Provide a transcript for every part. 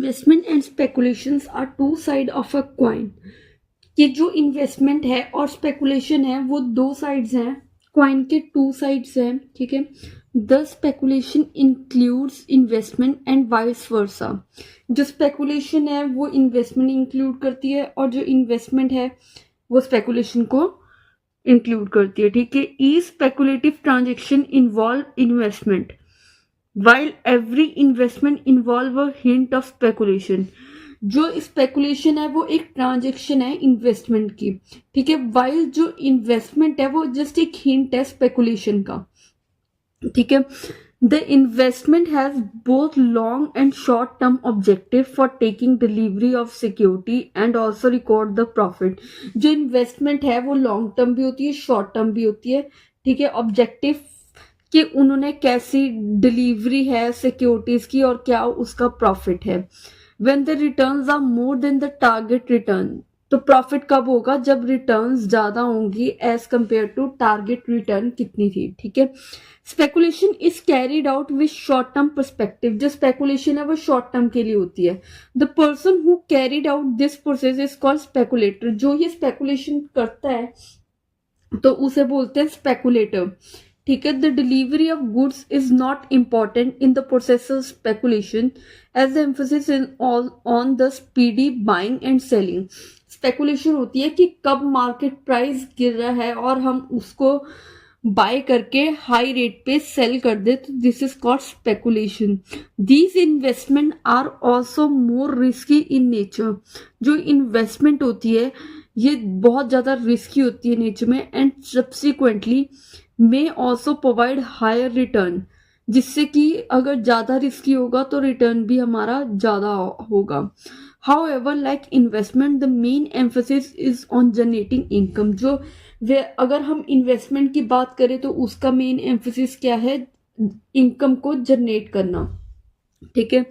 Investment and speculations are two side of a coin. कि जो investment है और स्पेकुलेशन है वो दो साइड्स हैं, क्वाइन के टू साइड्स हैं, ठीक है। The speculation includes investment and vice versa. जो स्पेकुलेशन है वो इन्वेस्टमेंट इंक्लूड करती है और जो इन्वेस्टमेंट है वो स्पेकुलेशन को इंक्लूड करती है, ठीक है। ई speculative transaction involve investment while every investment involve a hint of speculation। जो स्पेकुलेशन है वो एक ट्रांजेक्शन है इन्वेस्टमेंट की, ठीक है। वाइल जो इन्वेस्टमेंट है वो जस्ट एक हिंट है स्पेकुलेशन का, ठीक है। The investment has both long and short term objective for taking delivery of security and also record the profit. जो इन्वेस्टमेंट है वो लॉन्ग टर्म भी होती है, शॉर्ट टर्म भी होती है, ठीक है। ऑब्जेक्टिव कि उन्होंने कैसी डिलीवरी है सिक्योरिटीज की और क्या उसका प्रॉफिट है। When the returns are more than the target return, तो प्रॉफिट कब होगा? जब रिटर्न्स ज्यादा होंगी as compare to target return कितनी थी, ठीक है। Speculation is carried out with short term perspective. जो स्पेकुलेशन है वो शॉर्ट टर्म के लिए होती है। The person who carried out this process is called speculator. जो ये स्पेकुलेशन करता है तो उसे बोलते हैं स्पेकुलेटर, ठीक है। The delivery of goods is not important in the process of speculation as the emphasis in on the speedy buying and selling. Speculation होती है कि कब मार्केट प्राइस गिर रहा है और हम उसको बाय करके हाई रेट पे सेल कर दे, तो this is called speculation. These investment are also more risky in nature. जो इन्वेस्टमेंट होती है ये बहुत ज्यादा रिस्की होती है नेचर में, and subsequently may also provide higher return, जिससे कि अगर ज्यादा रिस्की होगा तो रिटर्न भी हमारा ज्यादा होगा। However, like investment, the main emphasis is on generating income। जो वे अगर हम इन्वेस्टमेंट की बात करें तो उसका मेन एम्फोसिस क्या है? इनकम को जनरेट करना, ठीक है।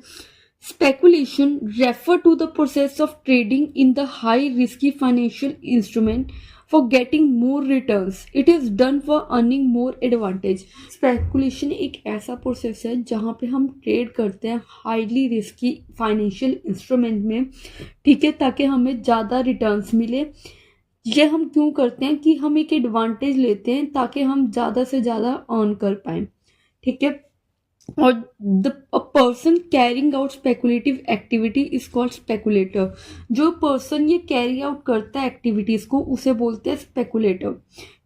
Speculation refer to the process of trading in the high risky financial instrument for getting more returns। It is done for earning more advantage। Speculation एक ऐसा प्रोसेस है जहां पे हम ट्रेड करते हैं हाईली रिस्की फाइनेंशियल इंस्ट्रूमेंट में, ठीक है, ताकि हमें ज़्यादा रिटर्न्स मिले। ये हम क्यों करते हैं कि हम एक एडवांटेज लेते हैं ताकि हम ज़्यादा से ज़्यादा अर्न कर पाए, ठीक है। और the person carrying out speculative activity is called speculator. जो पर्सन ये कैरी आउट करता है एक्टिविटीज को उसे बोलते हैं स्पेकुलेटर,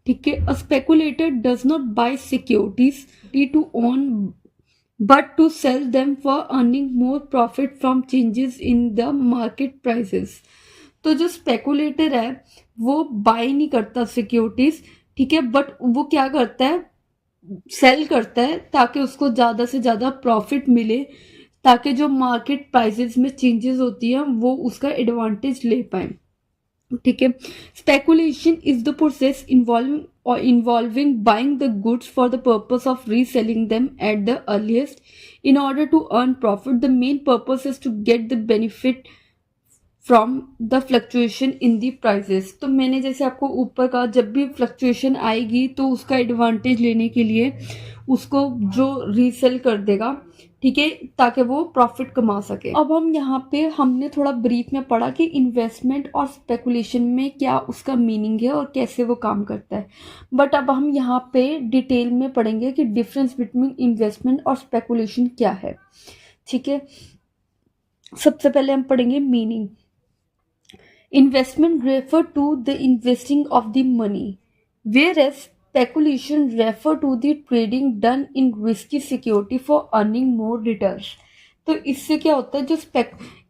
ठीक है। A speculator does not buy securities to own but to sell them for earning more profit from changes in the market prices. तो जो स्पेकुलेटर है वो बाय नहीं करता सिक्योरिटीज, ठीक है, बट वो क्या करता है? सेल करता है ताकि उसको ज्यादा से ज्यादा प्रॉफिट मिले, ताकि जो मार्केट प्राइसेस में चेंजेस होती है वो उसका एडवांटेज ले पाए, ठीक है। Speculation is the process involving buying the goods for the purpose of reselling them at the earliest in order to earn profit. The main purpose is to get the benefit from the fluctuation in the prices. तो मैंने जैसे आपको ऊपर कहा, जब भी fluctuation आएगी तो उसका एडवांटेज लेने के लिए उसको जो रीसेल कर देगा, ठीक है, ताकि वो प्रॉफिट कमा सके। अब हम यहाँ पे हमने थोड़ा ब्रीफ में पढ़ा कि इन्वेस्टमेंट और स्पेकुलेशन में क्या उसका मीनिंग है और कैसे वो काम करता है। बट अब हम यहाँ पे डिटेल में पढ़ेंगे कि डिफरेंस बिटवीन इन्वेस्टमेंट और स्पेकुलेशन क्या है, ठीक है। सबसे पहले हम पढ़ेंगे meaning. Investment refer to the investing of the money, whereas speculation refer to the trading done in risky security for earning more returns। तो इससे क्या होता है? जो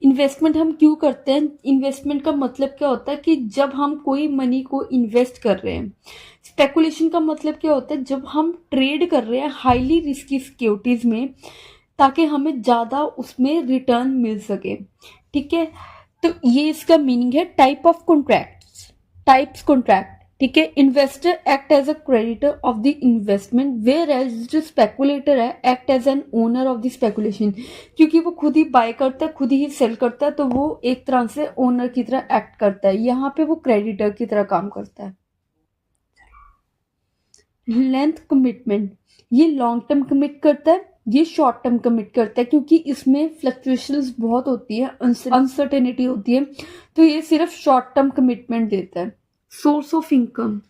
इन्वेस्टमेंट हम क्यों करते हैं? इन्वेस्टमेंट का मतलब क्या होता है कि जब हम कोई मनी को इन्वेस्ट कर रहे हैं। स्पेकुलेशन का मतलब क्या होता है? जब हम ट्रेड कर रहे हैं हाईली रिस्की सिक्योरिटीज में ताकि हमें ज्यादा उसमें रिटर्न मिल सके, ठीक है। तो ये इसका मीनिंग है। टाइप ऑफ टाइप्स कॉन्ट्रैक्ट, ठीक है। Investor act as a creditor of the investment, whereas जो स्पेकुलेटर है act as an owner of the speculation. क्योंकि वो खुद ही बाय करता है, खुद ही सेल करता है, तो वो एक तरह से ओनर की तरह एक्ट करता है। यहाँ पे वो क्रेडिटर की तरह काम करता है। लेंथ कमिटमेंट, ये लॉन्ग टर्म कमिट करता है, ये शॉर्ट टर्म कमिट करता है क्योंकि इसमें फ्लक्चुएशंस बहुत होती है, अनसर्टेनिटी होती है, तो ये सिर्फ शॉर्ट टर्म कमिटमेंट देता है। सोर्स ऑफ इनकम,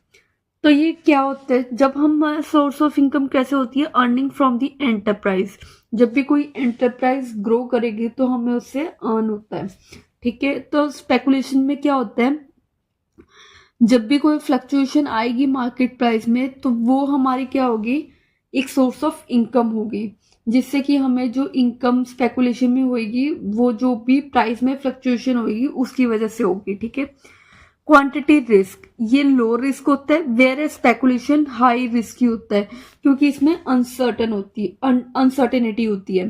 तो ये क्या होता है, जब हम सोर्स ऑफ इनकम कैसे होती है, अर्निंग फ्रॉम द एंटरप्राइज। जब भी कोई एंटरप्राइज ग्रो करेगी तो हमें उससे अर्न होता है, ठीक है। तो स्पेकुलेशन में क्या होता है, जब भी कोई फ्लक्चुएशन आएगी मार्केट प्राइस में तो वो हमारी क्या होगी, एक सोर्स ऑफ इनकम होगी, जिससे कि हमें जो इनकम स्पेकुलेशन में होगी वो जो भी प्राइस में फ्लक्चुएशन होगी उसकी वजह से होगी, ठीक है। क्वांटिटी रिस्क, ये लो रिस्क होता है, वेयर स्पेकुलेशन हाई रिस्की होता है क्योंकि इसमें अनसर्टेनिटी होती है,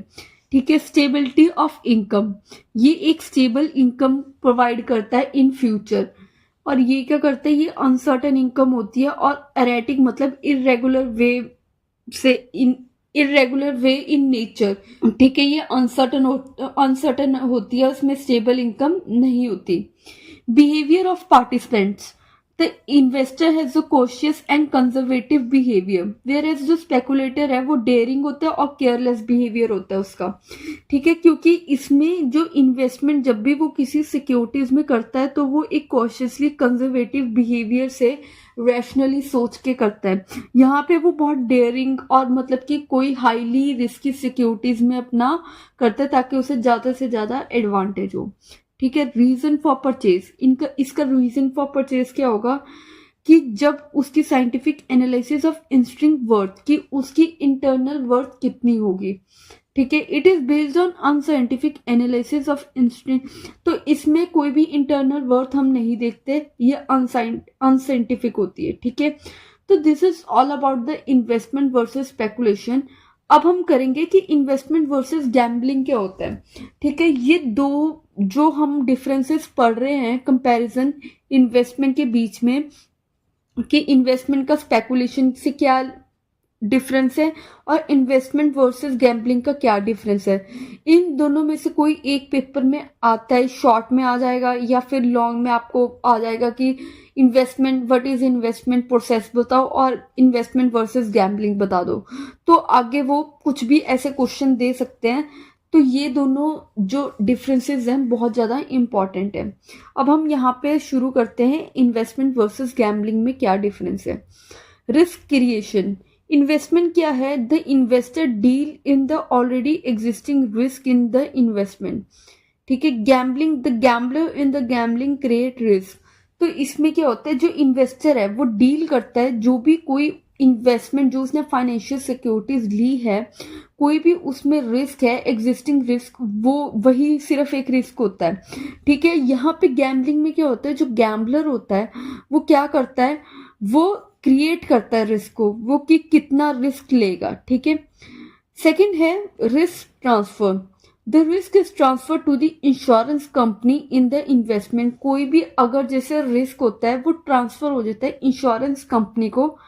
ठीक है। स्टेबिलिटी ऑफ इनकम, ये एक स्टेबल इनकम प्रोवाइड करता है इन फ्यूचर, और ये क्या करता है, ये अनसर्टेन इनकम होती है, और एरेटिक मतलब इरेगुलर वे इन नेचर, ठीक है। ये अनसर्टन होती है, उसमें स्टेबल इनकम नहीं होती। Behaviour of participants, the investor has a cautious and conservative behaviour, whereas जो स्पेकुलेटर है वो डेयरिंग होता है और केयरलेस बिहेवियर होता है उसका, ठीक है। क्योंकि इसमें जो इन्वेस्टमेंट जब भी वो किसी सिक्योरिटीज में करता है तो वो एक कॉशियसली कंजर्वेटिव बिहेवियर से रैशनली सोच के करता है। यहाँ पे वो बहुत डेयरिंग और मतलब कि कोई हाईली रिस्की सिक्योरिटीज में अपना करता है ताकि उसे ज्यादा से ज्यादा एडवांटेज हो, ठीक है। रीजन फॉर परचेज, इसका रीजन फॉर परचेज क्या होगा कि जब उसकी scientific analysis of intrinsic worth की उसकी इंटरनल वर्थ कितनी होगी, ठीक है। It is based on unscientific analysis of intrinsic, तो इसमें कोई भी इंटरनल वर्थ हम नहीं देखते, ये अनसाइंटिफिक होती है, ठीक है। तो this is all about the investment versus speculation. अब हम करेंगे कि इन्वेस्टमेंट वर्सेस गैम्बलिंग क्या होता है, ठीक है। ये दो जो हम डिफरेंसेस पढ़ रहे हैं कंपैरिजन इन्वेस्टमेंट के बीच में, कि इन्वेस्टमेंट का स्पेकुलेशन से क्या डिफरेंस है और इन्वेस्टमेंट वर्सेस गैम्बलिंग का क्या डिफरेंस है, इन दोनों में से कोई एक पेपर में आता है, शॉर्ट में आ जाएगा या फिर लॉन्ग में आपको आ जाएगा कि investment, what is investment process बताओ और इन्वेस्टमेंट वर्सेस गैम्बलिंग बता दो, तो आगे वो कुछ भी ऐसे क्वेश्चन दे सकते हैं। तो ये दोनों जो डिफरेंसेस हैं बहुत ज़्यादा इंपॉर्टेंट है। अब हम यहाँ पे शुरू करते हैं इन्वेस्टमेंट वर्सेस गैम्बलिंग में क्या डिफरेंस है। रिस्क क्रिएशन, इन्वेस्टमेंट क्या है, the investor deal in the already existing risk in the investment, ठीक है। Gambling, the gambler in the gambling create risk, तो इसमें क्या होता है, जो इन्वेस्टर है वो डील करता है, जो भी कोई इन्वेस्टमेंट जो उसने फाइनेंशियल सिक्योरिटीज ली है, कोई भी उसमें रिस्क है, एग्जिस्टिंग रिस्क, वो वही सिर्फ एक रिस्क होता है, ठीक है। यहाँ पे गैम्बलिंग में क्या होता है, जो गैम्बलर होता है वो क्या करता है, वो क्रिएट करता है रिस्क को, वो कि कितना रिस्क लेगा, ठीक है। सेकंड है risk transfer, the risk is transfer to the insurance company in the investment, कोई भी अगर जैसे रिस्क होता है वो ट्रांसफर हो जाता है इंश्योरेंस कंपनी को,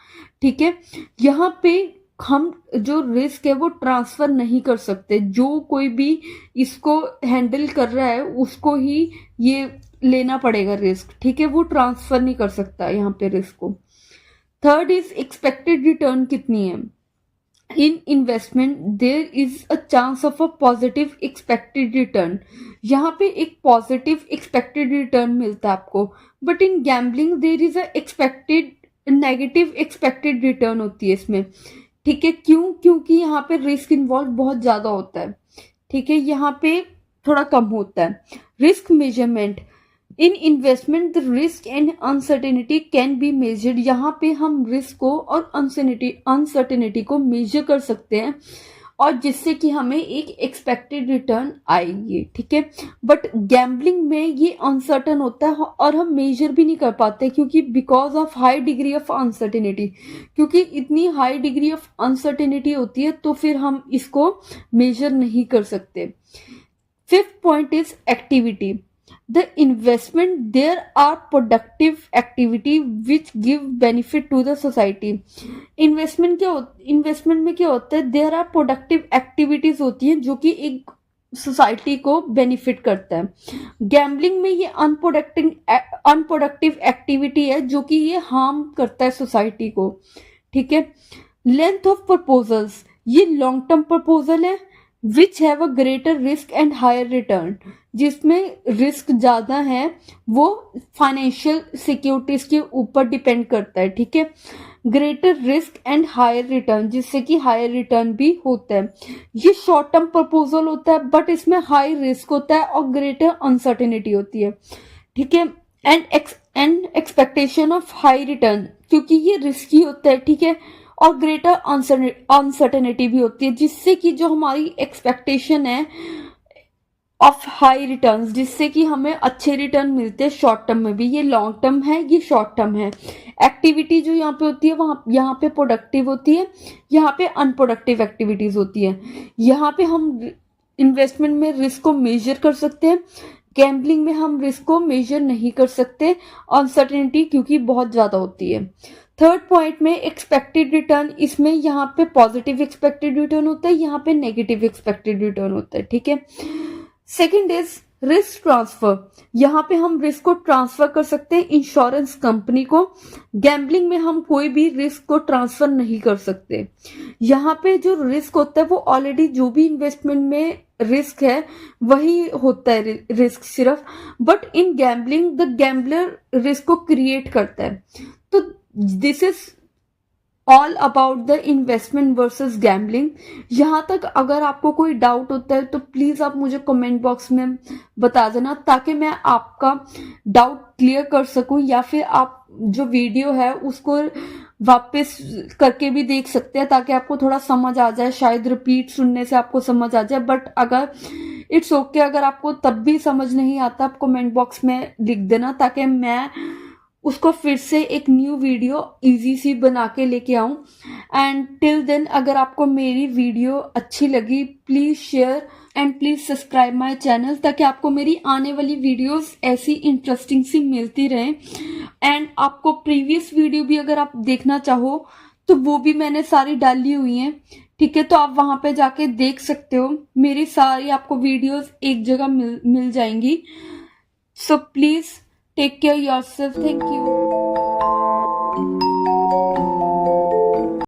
ठीक है। यहाँ पे हम जो रिस्क है वो ट्रांसफर नहीं कर सकते, जो कोई भी इसको हैंडल कर रहा है उसको ही ये लेना पड़ेगा रिस्क, ठीक है। वो ट्रांसफर नहीं कर सकता यहाँ पे रिस्क को। थर्ड इज एक्सपेक्टेड रिटर्न कितनी है, in investment there is a chance of a positive expected return, यहाँ पे एक पॉजिटिव एक्सपेक्टेड रिटर्न मिलता है आपको, but in gambling there is a expected negative expected return होती है इसमें, ठीक है। क्यों, क्योंकि यहाँ पे रिस्क इन्वॉल्व बहुत ज्यादा होता है, ठीक है, यहाँ पे थोड़ा कम होता है। Risk measurement, in investment the risk and uncertainty can be measured, यहाँ पे हम रिस्क को और अनसर्टेनिटी को मेजर कर सकते हैं और जिससे कि हमें एक एक्सपेक्टेड रिटर्न आएगी, ठीक है। बट गैम्बलिंग में ये अनसर्टन होता है और हम मेजर भी नहीं कर पाते क्योंकि because of high degree of uncertainty, क्योंकि इतनी हाई डिग्री ऑफ अनसर्टेनिटी होती है तो फिर हम इसको मेजर नहीं कर सकते। Fifth point is activity, the investment there are productive activity which give benefit to the society, investment में क्या होता है, there are productive activities होती हैं जो कि एक सोसाइटी को बेनिफिट करता है। गैम्बलिंग में ये अनप्रोडक्टिव एक्टिविटी है जो कि ये हार्म करता है सोसाइटी को, ठीक है। लेंथ ऑफ प्रपोजल्स, ये लॉन्ग टर्म प्रपोजल है which have a greater risk and higher return, जिसमें रिस्क ज्यादा है, वो फाइनेंशियल सिक्योरिटीज के ऊपर डिपेंड करता है, ठीक है। Greater risk and higher return, जिससे कि हायर रिटर्न भी होता है। ये शॉर्ट टर्म प्रपोजल होता है बट इसमें हाई रिस्क होता है और ग्रेटर अनसर्टेनिटी होती है, ठीक है। And expectation of high return, क्योंकि ये रिस्की होता है, ठीक है, और ग्रेटर अनसर्टेनिटी भी होती है, जिससे कि जो हमारी एक्सपेक्टेशन है ऑफ हाई रिटर्न्स, जिससे कि हमें अच्छे रिटर्न मिलते हैं शॉर्ट टर्म में भी। ये लॉन्ग टर्म है, ये शॉर्ट टर्म है। एक्टिविटी जो यहाँ पे होती है वहाँ यहाँ पे प्रोडक्टिव होती है, यहाँ पे अनप्रोडक्टिव एक्टिविटीज होती है। यहाँ पे हम इन्वेस्टमेंट में रिस्क को मेजर कर सकते हैं, गैम्बलिंग में हम रिस्क को मेजर नहीं कर सकते, अनसर्टेनिटी क्योंकि बहुत ज्यादा होती है। थर्ड पॉइंट में एक्सपेक्टेड रिटर्न, इसमें यहाँ पे पॉजिटिव एक्सपेक्टेड रिटर्न होता है, यहाँ पे नेगेटिव एक्सपेक्टेड रिटर्न होता है, ठीक है। सेकेंड इज रिस्क ट्रांसफर, यहाँ पे हम रिस्क को ट्रांसफर कर सकते हैं इंश्योरेंस कंपनी को। गैम्बलिंग में हम कोई भी रिस्क को ट्रांसफर नहीं कर सकते। यहाँ पे जो रिस्क होता है वो ऑलरेडी जो भी इन्वेस्टमेंट में रिस्क है वही होता है रिस्क सिर्फ, but in gambling the gambler risk को क्रिएट करता है। तो this is all about the investment versus gambling. यहाँ तक अगर आपको कोई डाउट होता है तो प्लीज आप मुझे कमेंट बॉक्स में बता देना, ताकि मैं आपका डाउट क्लियर कर सकूं, या फिर आप जो वीडियो है उसको वापस करके भी देख सकते हैं, ताकि आपको थोड़ा समझ आ जाए। शायद रिपीट सुनने से आपको समझ आ जाए, बट अगर इट्स ओके अगर आपको तब भी समझ नहीं आता, आप कमेंट बॉक्स में लिख देना, ताकि मैं उसको फिर से एक न्यू वीडियो इजी सी बना के लेके आऊं। एंड टिल देन, अगर आपको मेरी वीडियो अच्छी लगी please share and please subscribe my channel, ताकि आपको मेरी आने वाली वीडियोस ऐसी इंटरेस्टिंग सी मिलती रहे। एंड आपको प्रीवियस वीडियो भी अगर आप देखना चाहो तो वो भी मैंने सारी डाली हुई हैं, ठीक है, तो आप वहां पे जाके देख सकते हो। मेरी सारी आपको वीडियोस एक जगह मिल जाएंगी। So please take care yourself. Thank you.